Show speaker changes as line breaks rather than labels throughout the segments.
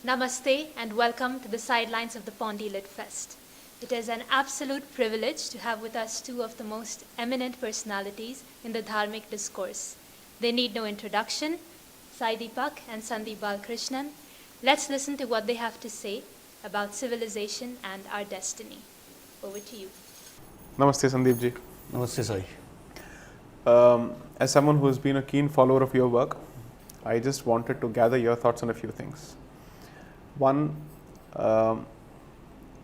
Namaste and welcome to the sidelines of the Pondi Lit Fest. It is an absolute privilege to have with us two of the most eminent personalities in the dharmic discourse. They need no introduction, Sai Deepak and Sandeep Balakrishna. Let's listen to what they have to say about civilization and our destiny. Over to you.
Namaste Sandeep ji.
Namaste Sai.
As someone who has been a keen follower of your work, I just wanted to gather your thoughts on a few things. One,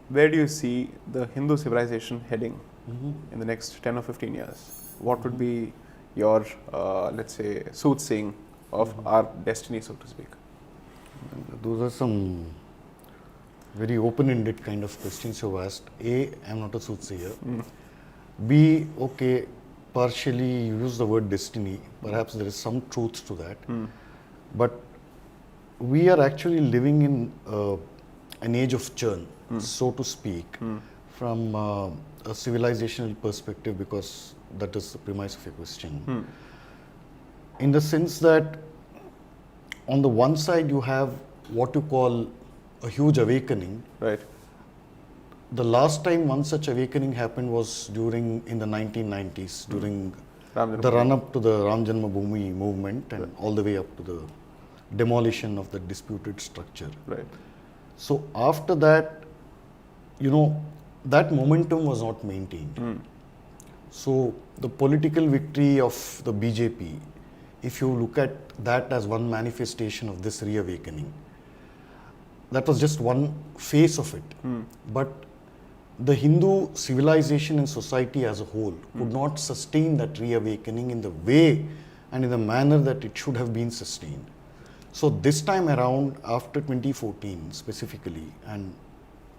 where do you see the Hindu civilization heading in the next 10 or 15 years? What would be your, let's say, soothsaying of our destiny, so to speak?
Those are some very open-ended kind of questions you've asked. A, I'm not a soothsayer. B, okay, partially you use the word destiny. Perhaps there is some truth to that. But we are actually living in an age of churn, so to speak, from a civilizational perspective, because that is the premise of your question. In the sense that on the one side you have what you call a huge awakening.
Right.
The last time one such awakening happened was in the 1990s, during the run-up to the Ram Janmabhoomi movement and all the way up to the demolition of the disputed structure.
Right.
So after that, that momentum was not maintained. So the political victory of the BJP, if you look at that as one manifestation of this reawakening, that was just one phase of it. But the Hindu civilization and society as a whole could not sustain that reawakening in the way and in the manner that it should have been sustained. So this time around, after 2014 specifically, and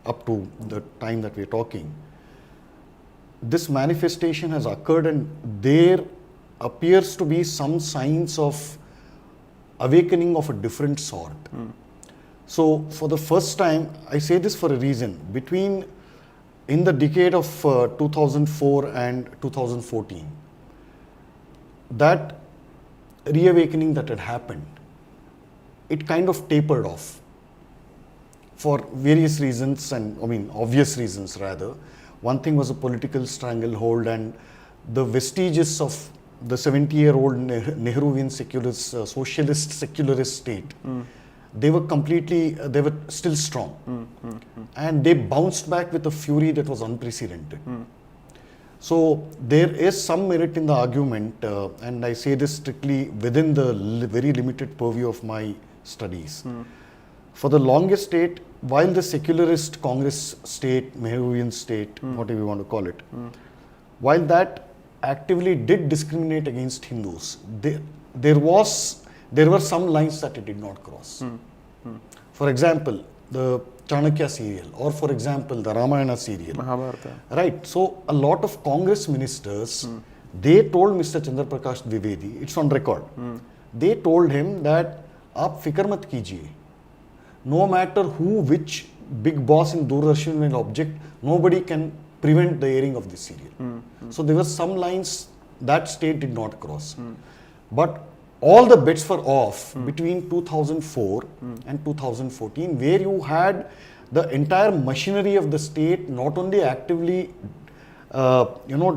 up to the time that we're talking, this manifestation has occurred, and there appears to be some signs of awakening of a different sort. So for the first time, I say this for a reason, in the decade of 2004 and 2014, that reawakening that had happened, it kind of tapered off for various reasons, and obvious reasons rather. One thing was a political stranglehold, and the vestiges of the 70-year-old Nehruvian socialist secularist state, they were still strong. And they bounced back with a fury that was unprecedented. So there is some merit in the argument, and I say this strictly within the very limited purview of my studies. For the longest state, while the secularist Congress state, Nehruvian state, whatever you want to call it, while that actively did discriminate against Hindus, there were some lines that it did not cross. For example, the Chanakya serial, or for example, the Ramayana serial.
Mahabharata.
Right. So a lot of Congress ministers, they told Mr. Chandra Prakash Dwivedi, it's on record, they told him that, "Aap fikr mat kijiye. No matter which big boss in Doordarshan will object, nobody can prevent the airing of this serial." So there were some lines that state did not cross. But all the bets were off between 2004 and 2014, where you had the entire machinery of the state not only actively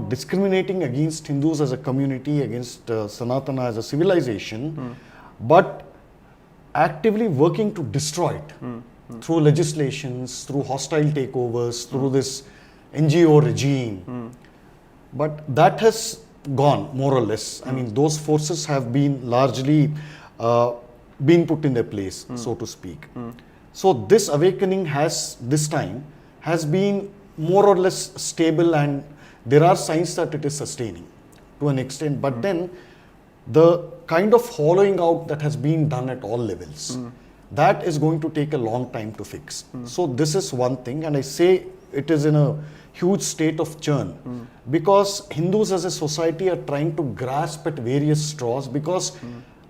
discriminating against Hindus as a community, against Sanatana as a civilization, but actively working to destroy it through legislations, through hostile takeovers, through this NGO regime. But that has gone, more or less. Those forces have been largely been put in their place, so to speak. So this awakening this time has been more or less stable, and there are signs that it is sustaining to an extent. But then the kind of hollowing out that has been done at all levels, that is going to take a long time to fix. So this is one thing, and I say it is in a huge state of churn, because Hindus as a society are trying to grasp at various straws, because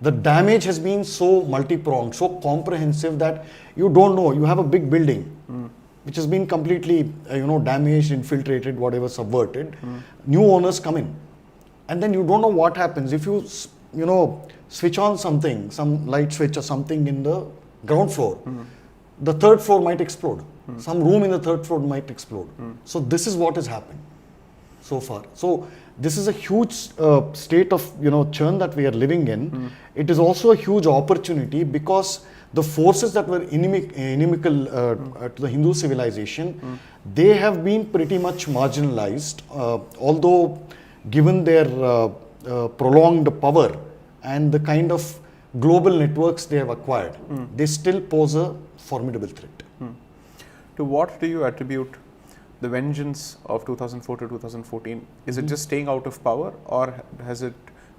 the damage has been so multi-pronged, so comprehensive, that you don't know. You have a big building which has been completely damaged, infiltrated, whatever, subverted. New owners come in, and then you don't know what happens if you switch on something, some light switch or something in the ground floor. the third floor might explode. Some room in the third floor might explode. So this is what has happened so far. So this is a huge state of churn that we are living in. It is also a huge opportunity because the forces that were inimical to the Hindu civilization, they have been pretty much marginalized. Although given their prolonged power and the kind of global networks they have acquired, they still pose a formidable threat.
To what do you attribute the vengeance of 2004 to 2014? Is it just staying out of power, or has it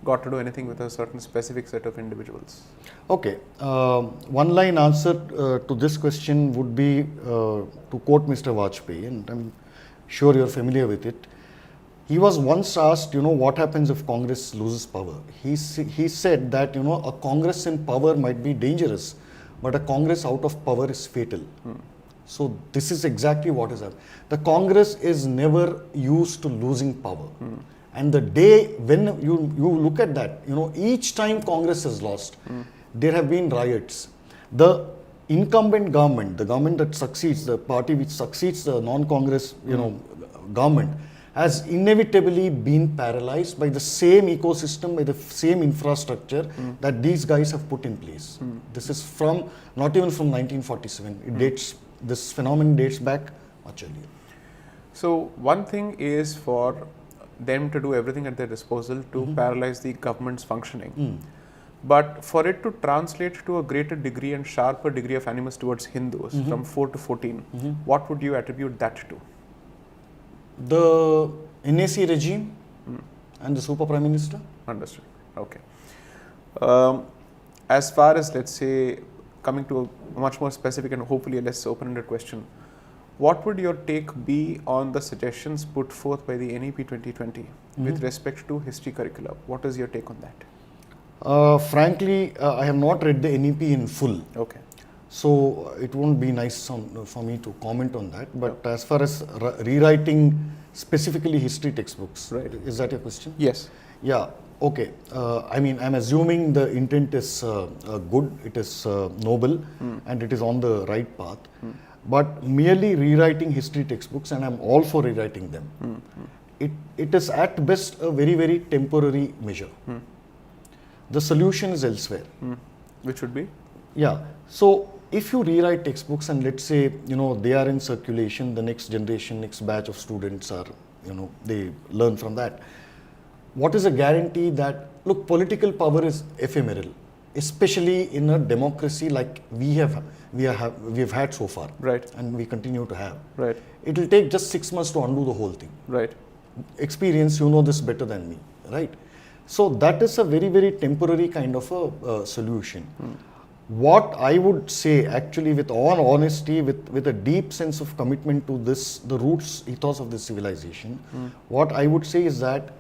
got to do anything with a certain specific set of individuals?
Okay, one line answer to this question would be to quote Mr. Vajpayee, and I'm sure you're familiar with it. He was once asked, what happens if Congress loses power? He said that, a Congress in power might be dangerous, but a Congress out of power is fatal. So this is exactly what is happening. The Congress is never used to losing power. And the day when you look at that, each time Congress has lost, there have been riots. The incumbent government, the government that succeeds, the party which succeeds the non-Congress, government, has inevitably been paralyzed by the same ecosystem, by the same infrastructure that these guys have put in place. This is not even from 1947. This phenomenon dates back much earlier.
So one thing is for them to do everything at their disposal to paralyze the government's functioning. But for it to translate to a greater degree and sharper degree of animus towards Hindus from 4 to 14, what would you attribute that to?
The NAC regime and the Super Prime Minister.
Understood. Okay. As far as, let's say, coming to a much more specific and hopefully a less open-ended question, what would your take be on the suggestions put forth by the NEP 2020 with respect to history curricula? What is your take on that?
Frankly, I have not read the NEP in full.
Okay.
So it won't be nice for me to comment on that. But as far as rewriting specifically history textbooks,
right.
Is that your question?
Yes.
Yeah. Okay. I'm assuming the intent is good, it is noble, and it is on the right path. But merely rewriting history textbooks, and I'm all for rewriting them, it is at best a very, very temporary measure. The solution is elsewhere.
Which would be?
Yeah. So if you rewrite textbooks and let's say, they are in circulation, the next generation, next batch of students are, they learn from that. What is a guarantee that, look, political power is ephemeral, especially in a democracy like we have had so far,
right,
and we continue to have.
Right.
It will take just 6 months to undo the whole thing.
Right.
Experience, you know this better than me, right? So that is a very, very temporary kind of a solution. What I would say, actually, with all honesty, with a deep sense of commitment to this, the roots, ethos of this civilization, what I would say is that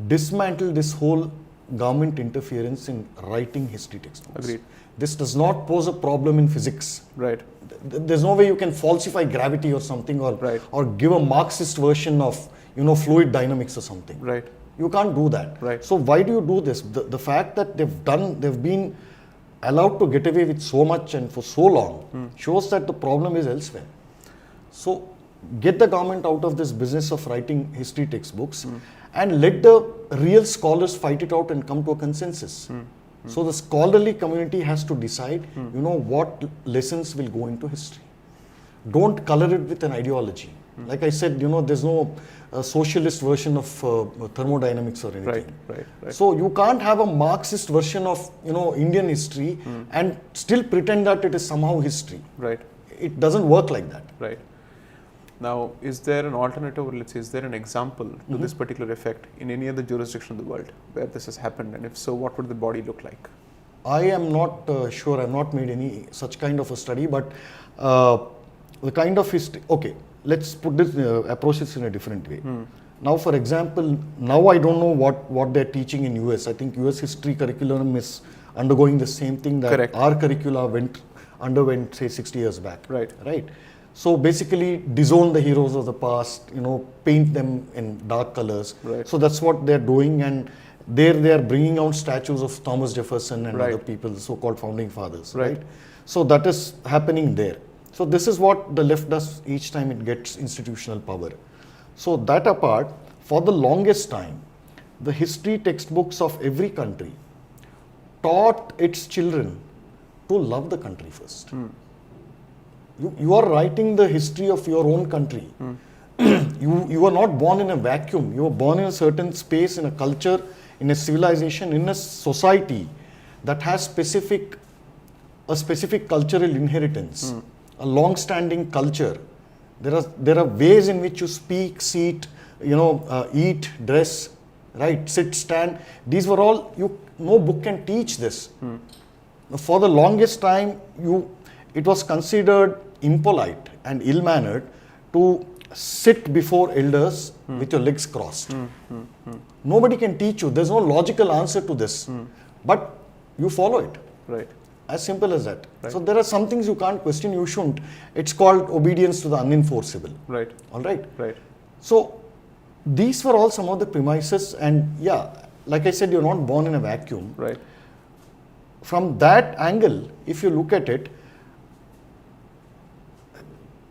dismantle this whole government interference in writing history textbooks.
Agreed.
This does not pose a problem in physics.
Right.
There's no way you can falsify gravity or something, or give a Marxist version of fluid dynamics or something.
Right.
You can't do that.
Right.
So why do you do this? The fact that they've been allowed to get away with so much and for so long shows that the problem is elsewhere. So get the government out of this business of writing history textbooks and let the real scholars fight it out and come to a consensus. So the scholarly community has to decide, what lessons will go into history. Don't color it with an ideology. Like I said, there's no socialist version of thermodynamics or anything.
Right.
So you can't have a Marxist version of Indian history and still pretend that it is somehow history.
Right.
It doesn't work like that.
Right. Now, is there an alternative, or let's say, is there an example to this particular effect in any other jurisdiction of the world where this has happened? And if so, what would the body look like?
I am not sure. I have not made any such kind of a study, but the kind of history. Okay, let's put this approach this in a different way. Now, for example, now I don't know what they're teaching in US. I think US history curriculum is undergoing the same thing that
Correct.
our curricula underwent, say, 60 years back.
Right.
So basically, disown the heroes of the past, paint them in dark colors.
Right.
So that's what they're doing, and they are bringing out statues of Thomas Jefferson and
Right.
other people, the so-called founding fathers.
Right.
So that is happening there. So this is what the left does each time it gets institutional power. So that apart, for the longest time, the history textbooks of every country taught its children to love the country first. You are writing the history of your own country. You are not born in a vacuum. You are born in a certain space, in a culture, in a civilization, in a society that has a specific cultural inheritance, a long-standing culture. There are ways in which you speak, sit, eat, dress, right, sit, stand. These were all, no book can teach this. For the longest time, it was considered impolite and ill-mannered to sit before elders with your legs crossed. Nobody can teach you. There's no logical answer to this. But you follow it.
Right.
As simple as that.
Right.
So there are some things you can't question, you shouldn't. It's called obedience to the unenforceable.
Right.
All right.
Right.
So these were all some of the premises, and yeah, like I said, you're not born in a vacuum.
Right.
From that angle, if you look at it,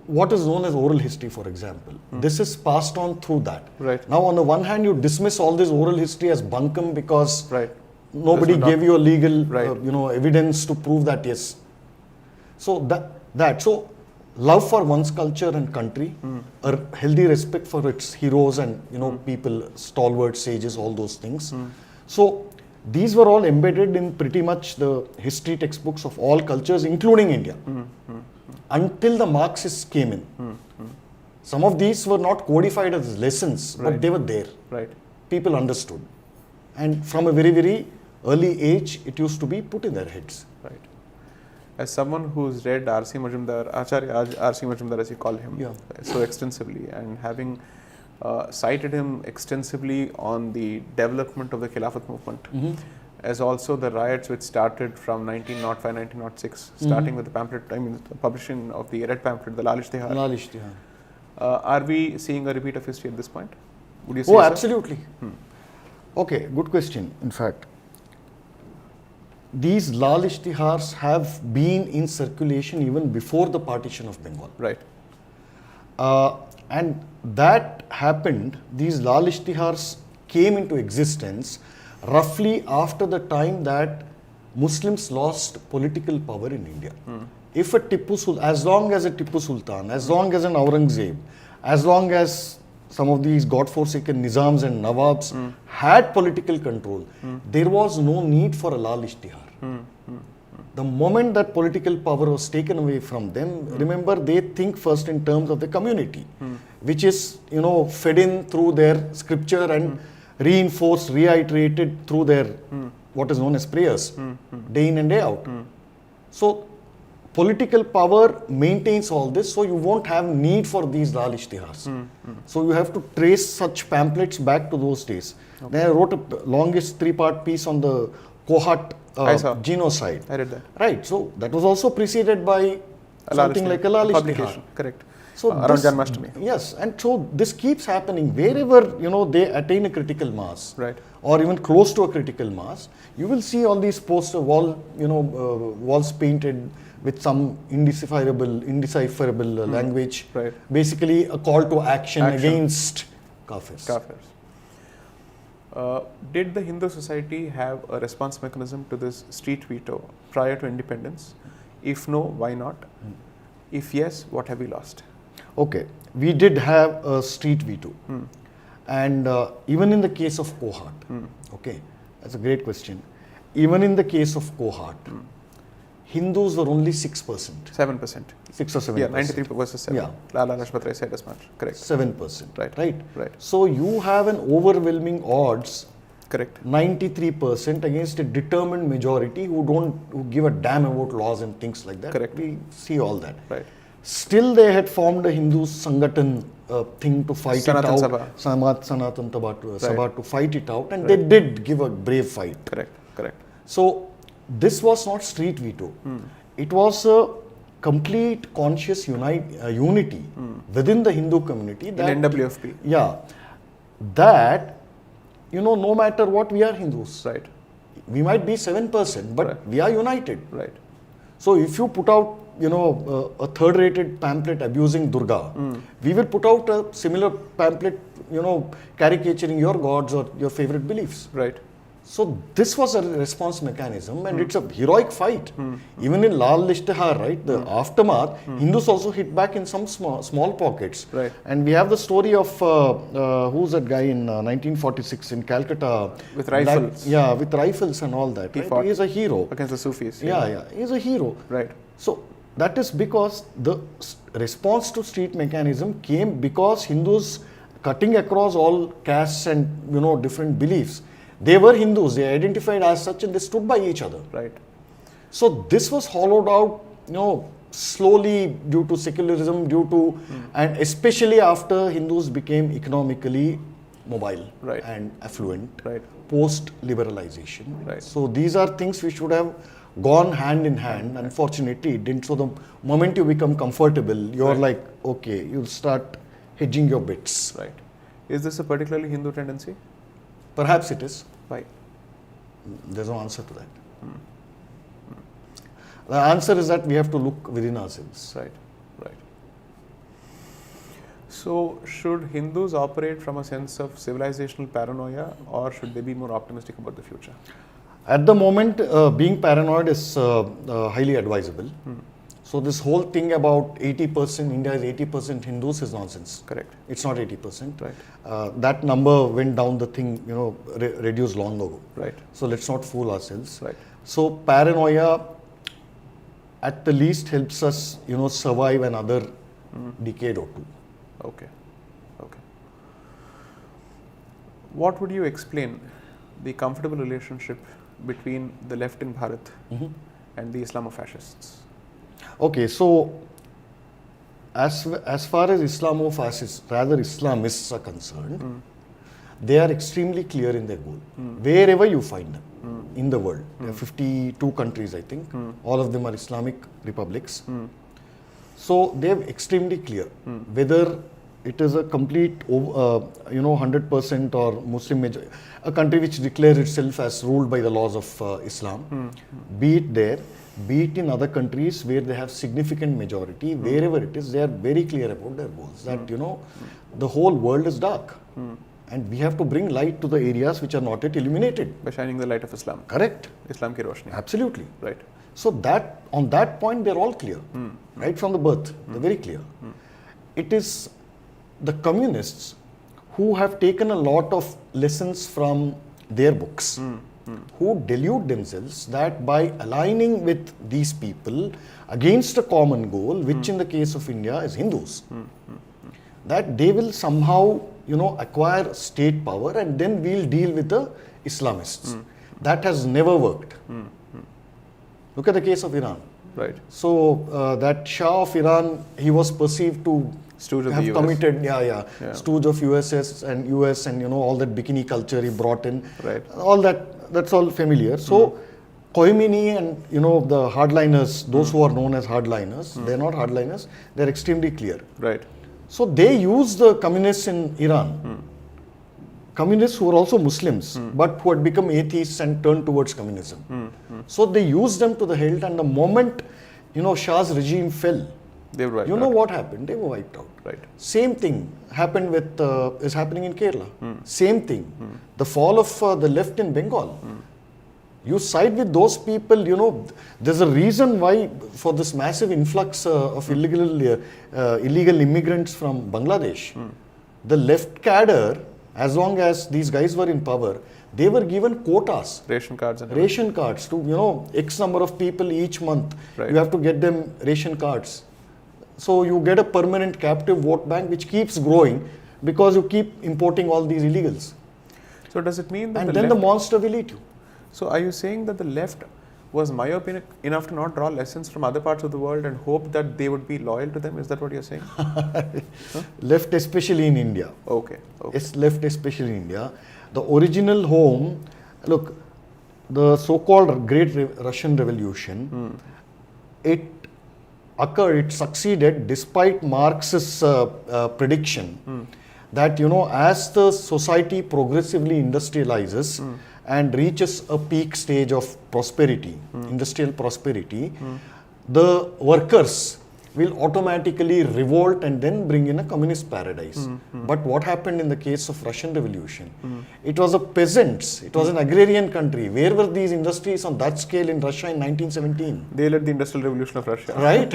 what is known as oral history, for example, this is passed on through that.
Right.
Now, on the one hand, you dismiss all this oral history as bunkum because
Right.
nobody gave you a legal,
Right.
evidence to prove that, yes. So so love for one's culture and country, a healthy respect for its heroes and people, stalwart sages, all those things. So these were all embedded in pretty much the history textbooks of all cultures, including India, until the Marxists came in. Some of these were not codified as lessons, but they were there.
Right.
People understood, and from a very, very early age, it used to be put in their heads.
Right. As someone who's read R.C. Majumdar, Acharya R.C. Majumdar as you call him, so extensively, and having cited him extensively on the development of the Khilafat movement, as also the riots which started from 1905, 1906, starting with the pamphlet, the publishing of the red pamphlet, the Lal Ishtihar. Are we seeing a repeat of history at this point? Would you say
Oh,
so?
absolutely. Okay, good question. In fact, these Lal Ishtihars have been in circulation even before the partition of Bengal.
Right.
And that happened, these Lal Ishtihars came into existence roughly after the time that Muslims lost political power in India. If a Tipu Sultan, as long as a Tipu Sultan, as long as an Aurangzeb, as long as some of these God-forsaken Nizams and Nawabs had political control, there was no need for a Lal Ishtihar. The moment that political power was taken away from them, remember, they think first in terms of the community, which is, fed in through their scripture and reinforced, reiterated through their what is known as prayers, day in and day out. So political power maintains all this, so you won't have need for these Lal Ishtihars. So you have to trace such pamphlets back to those days. Then I wrote a longest 3-part piece on the Kohat genocide.
I read that.
Right, so that was also preceded by something like a Lal
publication.
Ishtihar.
Correct.
So
around Janmashtami.
Yes, and so this keeps happening wherever they attain a critical mass,
Right.
or even close to a critical mass. You will see all these poster walls painted with some indecipherable language.
Right.
Basically, a call to action against Kafirs.
Did the Hindu society have a response mechanism to this street veto prior to independence? If no, why not? If yes, what have we lost?
Okay, we did have a street veto, and even in the case of Kohat, okay, that's a great question. Even in the case of Kohat, Hindus were only 6%.
7%.
6 or 7%.
Yeah, 93 versus 7.
Yeah.
Lala Lajpat Rai said as much. Correct.
7%.
Right.
Right. So you have an overwhelming odds.
Correct.
93% against a determined majority who give a damn about laws and things like that.
Correct.
We see all that.
Right.
Still, they had formed a Hindu Sangatan thing to fight
Sanatan
it
Sabha.
out. Sanatan Sabha to fight it out, and
Right.
they did give a brave fight.
Correct.
So this was not street veto. It was a complete conscious unity within the Hindu community. That,
In NWFP.
Yeah. That, no matter what, we are Hindus.
Right.
We might be 7%, but
Right.
we are united.
Right.
So if you put out, a third-rated pamphlet abusing Durga, we will put out a similar pamphlet, caricaturing your gods or your favorite beliefs.
Right.
So this was a response mechanism, and it's a heroic fight. Even in Lal Ishtihar, right, the aftermath, Hindus also hit back in some small pockets.
Right.
And we have the story of who's that guy in 1946 in Calcutta
With rifles.
with rifles and all that.
He
Right?
fought
He is a hero.
Against the Sufis.
Yeah, he's a hero.
Right.
So that is because the response to street mechanism came because Hindus, cutting across all castes and different beliefs, they were Hindus, they identified as such, and they stood by each other.
Right.
So this was hollowed out, slowly due to secularism, and especially after Hindus became economically mobile
Right.
and affluent,
Right.
post-liberalization.
Right.
So these are things which should have gone hand in hand. Unfortunately, it didn't. So the moment you become comfortable, you're like, okay, you'll start hedging your bets.
Right. Is this a particularly Hindu tendency?
Perhaps it is.
Why?
There's no answer to that. The answer is that we have to look within ourselves.
Right. Right. So, should Hindus operate from a sense of civilizational paranoia, or should they be more optimistic about the future?
At the moment, being paranoid is highly advisable. So this whole thing about 80%, India is 80% Hindus is nonsense.
Correct.
It's not 80%.
Right.
That number went down the thing, reduced long ago.
Right.
So let's not fool ourselves.
Right.
So paranoia at the least helps us, survive another decade or two.
Okay. Okay. What would you explain the comfortable relationship between the left in Bharat and the Islamofascists?
Okay, so as far as Islamofascists, rather Islamists are concerned, they are extremely clear in their goal. Wherever you find them in the world, there are 52 countries, I think, all of them are Islamic republics. So they are extremely clear whether it is a complete, 100% or Muslim majority, a country which declares itself as ruled by the laws of Islam, be it there, be it in other countries where they have significant majority, wherever it is, they are very clear about their goals. That, the whole world is dark. And we have to bring light to the areas which are not yet illuminated.
By shining the light of Islam.
Correct.
Islam ki roshni.
Absolutely.
Right.
So that, on that point, they're all clear. Right from the birth, they're very clear. It is the communists who have taken a lot of lessons from their books, who delude themselves that by aligning with these people against a common goal, which in the case of India is Hindus, that they will somehow, acquire state power and then we'll deal with the Islamists. That has never worked. Look at the case of Iran.
Right.
So that Shah of Iran, he was perceived to
Stooge of
have
the US.
committed, stooge of US and all that bikini culture he brought in.
Right.
All that's all familiar. So Khomeini and the hardliners, those who are known as hardliners, they're not hardliners, they're extremely clear.
Right.
So they use the communists in Iran, communists who were also Muslims, but who had become atheists and turned towards communism. So they used them to the hilt, and the moment Shah's regime fell,
They were wiped out.
what happened? They were wiped out.
Right.
Same thing happened with is happening in Kerala. Same thing. The fall of the left in Bengal. You side with those people, there's a reason why for this massive influx of illegal immigrants from Bangladesh. The left cadre, as long as these guys were in power, they were given quotas.
Ration cards and
Ration cards to, X number of people each month.
Right.
You have to get them ration cards. So you get a permanent captive vote bank which keeps growing because you keep importing all these illegals.
So does it mean that
And
the
then
left,
the monster will eat you.
So are you saying that the left was myopic enough to not draw lessons from other parts of the world and hope that they would be loyal to them? Is that what you're saying?
Left especially in India.
Okay.
Yes, left especially in India. The original home, look, the so-called Great Russian Revolution, it succeeded despite Marx's prediction that, as the society progressively industrializes and reaches a peak stage of prosperity, industrial prosperity, the workers will automatically revolt and then bring in a communist paradise. But what happened in the case of Russian Revolution? It was a peasants, it was an agrarian country. Where were these industries on that scale in Russia in 1917?
They led the Industrial Revolution of Russia.
Right?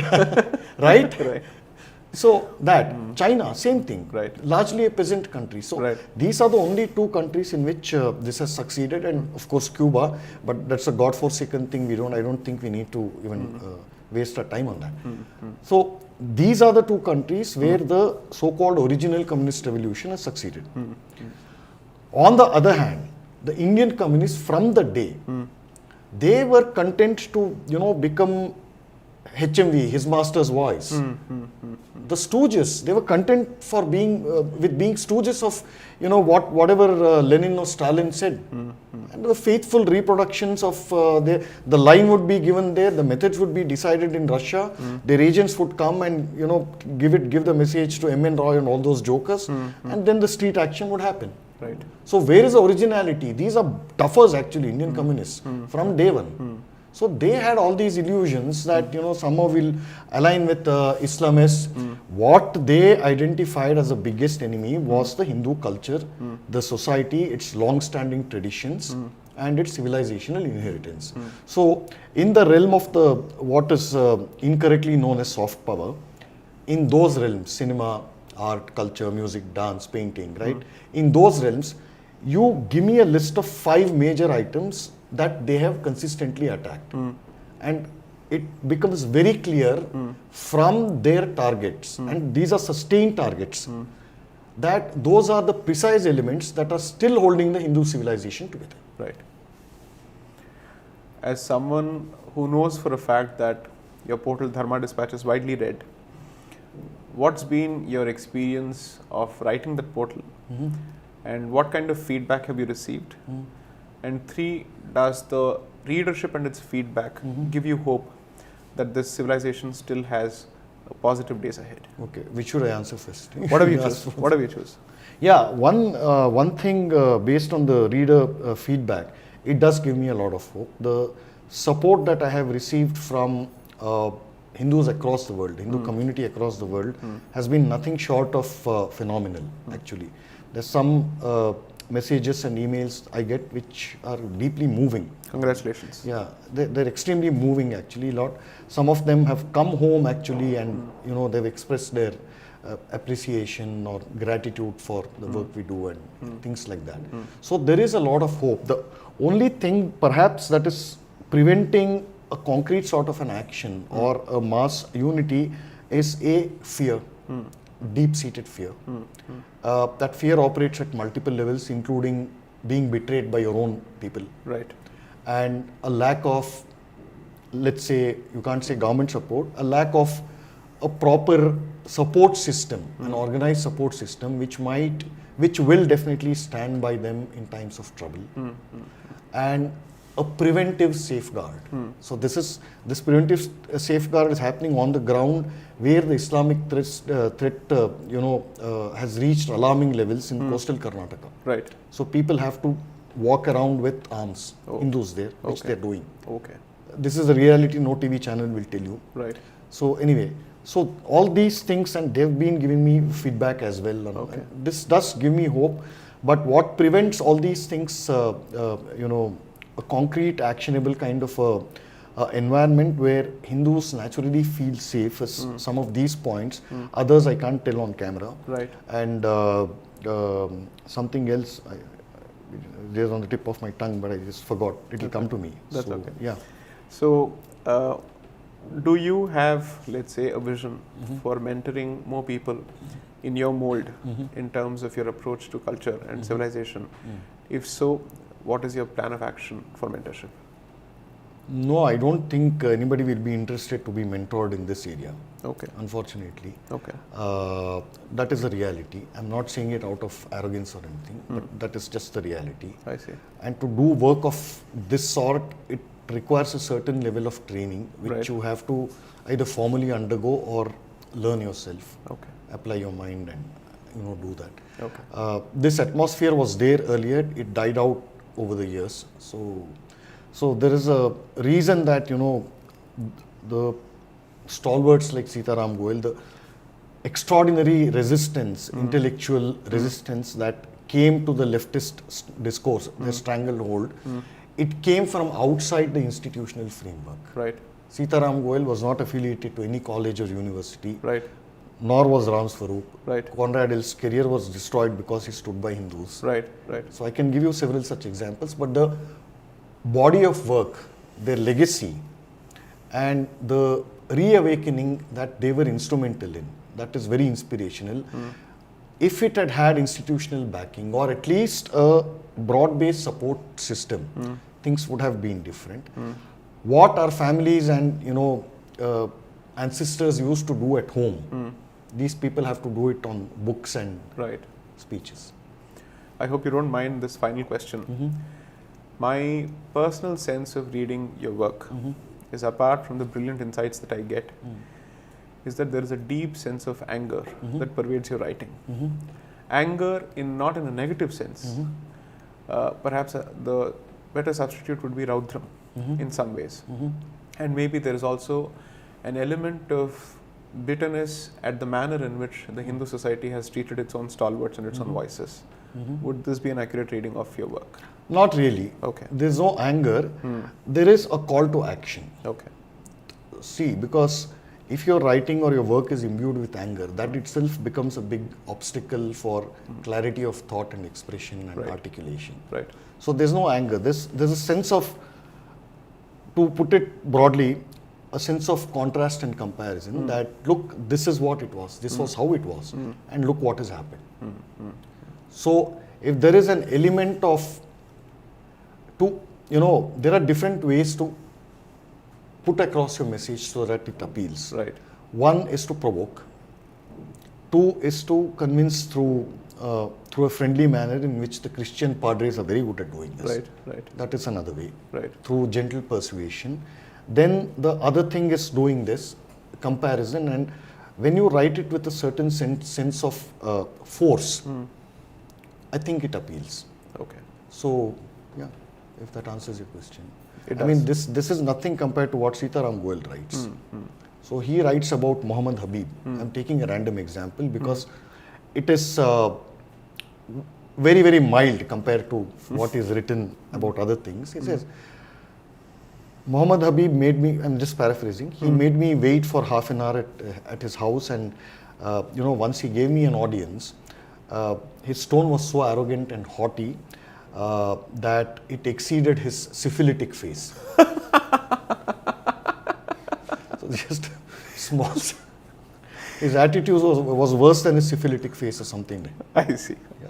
Right?
Right.
So that, China, same thing,
Right.
largely a peasant country. So
Right.
these are the only two countries in which this has succeeded, and of course Cuba, but that's a godforsaken thing. I don't think we need to even waste our time on that. So these are the two countries where the so-called original communist revolution has succeeded. On the other hand, the Indian communists from the day, they were content to, become HMV, his master's voice. The stooges, they were content for being with being stooges of whatever Lenin or Stalin said, and the faithful reproductions of the line would be given there, the methods would be decided in Russia, their agents would come and give the message to M.N. Roy and all those jokers, and then the street action would happen.
Right.
So where is the originality? These are duffers actually, Indian communists from day one. So they had all these illusions that somehow will align with Islamists. What they identified as the biggest enemy was the Hindu culture, the society, its long-standing traditions, and its civilizational inheritance. So in the realm of what is incorrectly known as soft power, in those realms, cinema, art, culture, music, dance, painting, right? In those realms, you give me a list of 5 major items that they have consistently attacked. And it becomes very clear from their targets, and these are sustained targets, that those are the precise elements that are still holding the Hindu civilization together.
Right. As someone who knows for a fact that your portal Dharma Dispatch is widely read, what's been your experience of writing that portal? And what kind of feedback have you received? And 3, does the readership and its feedback give you hope that this civilization still has positive days ahead?
Okay, which should I answer first?
What have you choose? What have you choose?
Yeah, one thing based on the reader feedback, it does give me a lot of hope. The support that I have received from Hindus across the world, Hindu community across the world, has been nothing short of phenomenal, actually. There's some messages and emails I get which are deeply moving.
Congratulations.
Yeah, they're extremely moving actually. Some of them have come home actually, and they've expressed their appreciation or gratitude for the work we do and things like that. So there is a lot of hope. The only thing perhaps that is preventing a concrete sort of an action or a mass unity is a fear, deep-seated fear. That fear operates at multiple levels, including being betrayed by your own people.
Right.
And a lack of, let's say, you can't say government support, a lack of a proper support system, an organized support system, which will definitely stand by them in times of trouble. And a preventive safeguard. So this preventive safeguard is happening on the ground where the Islamic threat has reached alarming levels in coastal Karnataka.
Right.
So people have to walk around with arms, Hindus there, which
Okay.
they're doing.
Okay.
This is a reality no TV channel will tell you.
Right.
So anyway, so all these things, and they've been giving me feedback as well.
Okay.
This does give me hope, but what prevents all these things, a concrete, actionable kind of environment where Hindus naturally feel safe is some of these points. Others I can't tell on camera.
Right.
And something else, there's on the tip of my tongue, but I just forgot. It will come to me.
That's
So,
okay.
Yeah.
So, do you have, let's say, a vision for mentoring more people in your mold in terms of your approach to culture and civilization? If so, what is your plan of action for mentorship?
No, I don't think anybody will be interested to be mentored in this area,
Okay.
unfortunately.
Okay.
That is the reality. I'm not saying it out of arrogance or anything, but that is just the reality.
I see.
And to do work of this sort, it requires a certain level of training, which
Right.
you have to either formally undergo or learn yourself.
Okay.
Apply your mind and do that.
Okay.
This atmosphere was there earlier. It died out over the years. So there is a reason that the stalwarts like Sitaram Goel, the extraordinary resistance, intellectual resistance that came to the leftist discourse, the stranglehold, it came from outside the institutional framework.
Right.
Sitaram Goel was not affiliated to any college or university,
Right.
nor was Ram Swaroop.
Right.
Conrad Hill's career was destroyed because he stood by Hindus.
Right. Right.
So I can give you several such examples, but the body of work, their legacy, and the reawakening that they were instrumental in, that is very inspirational. If it had had institutional backing or at least a broad-based support system, things would have been different. What our families and ancestors used to do at home, these people have to do it on books and
Right.
speeches.
I hope you don't mind this final question. My personal sense of reading your work is, apart from the brilliant insights that I get, is that there is a deep sense of anger that pervades your writing. Anger not in a negative sense. Perhaps the better substitute would be Raudram in some ways. And maybe there is also an element of bitterness at the manner in which the Hindu society has treated its own stalwarts and its own voices. Would this be an accurate reading of your work?
Not really.
Okay.
There's no anger. There is a call to action.
Okay.
See, because if your writing or your work is imbued with anger, that itself becomes a big obstacle for clarity of thought and expression and articulation.
Right.
So there's no anger. There's a sense of, to put it broadly, a sense of contrast and comparison that, look, this is what it was, this was how it was, and look what has happened. So if there is an element of, there are different ways to put across your message so that it appeals.
Right.
One is to provoke. Two is to convince through a friendly manner, in which the Christian padres are very good at doing this.
Right. Right.
That is another way.
Right.
Through gentle persuasion. Then the other thing is doing this comparison, and when you write it with a certain sense of force, I think it appeals.
Okay.
So, yeah, if that answers your question.
It
I mean,
does.
this is nothing compared to what Sitaram Goel writes. So he writes about Muhammad Habib. I'm taking a random example because it is very, very mild compared to what is written about other things. He says, Muhammad Habib made me, I'm just paraphrasing, he made me wait for half an hour at his house, and once he gave me an audience, his tone was so arrogant and haughty that it exceeded his syphilitic face. So just small. His attitude was worse than his syphilitic face or something.
I see.
Yeah.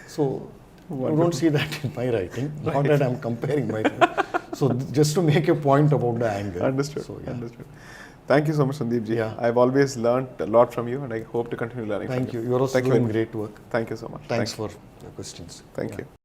So
Wonderful.
you don't see that in my writing. Not that I'm comparing myself. So just to make a point about the anger.
Understood.
So, yeah.
Understood. Thank you so much, Sandeep ji.
Yeah.
I've always learned a lot from you, and I hope to continue learning
Thank
from
you. You're also
Thank you
doing
very
great work.
Thank you so much.
Thanks
Thank
for your questions.
Thank
Yeah.
you.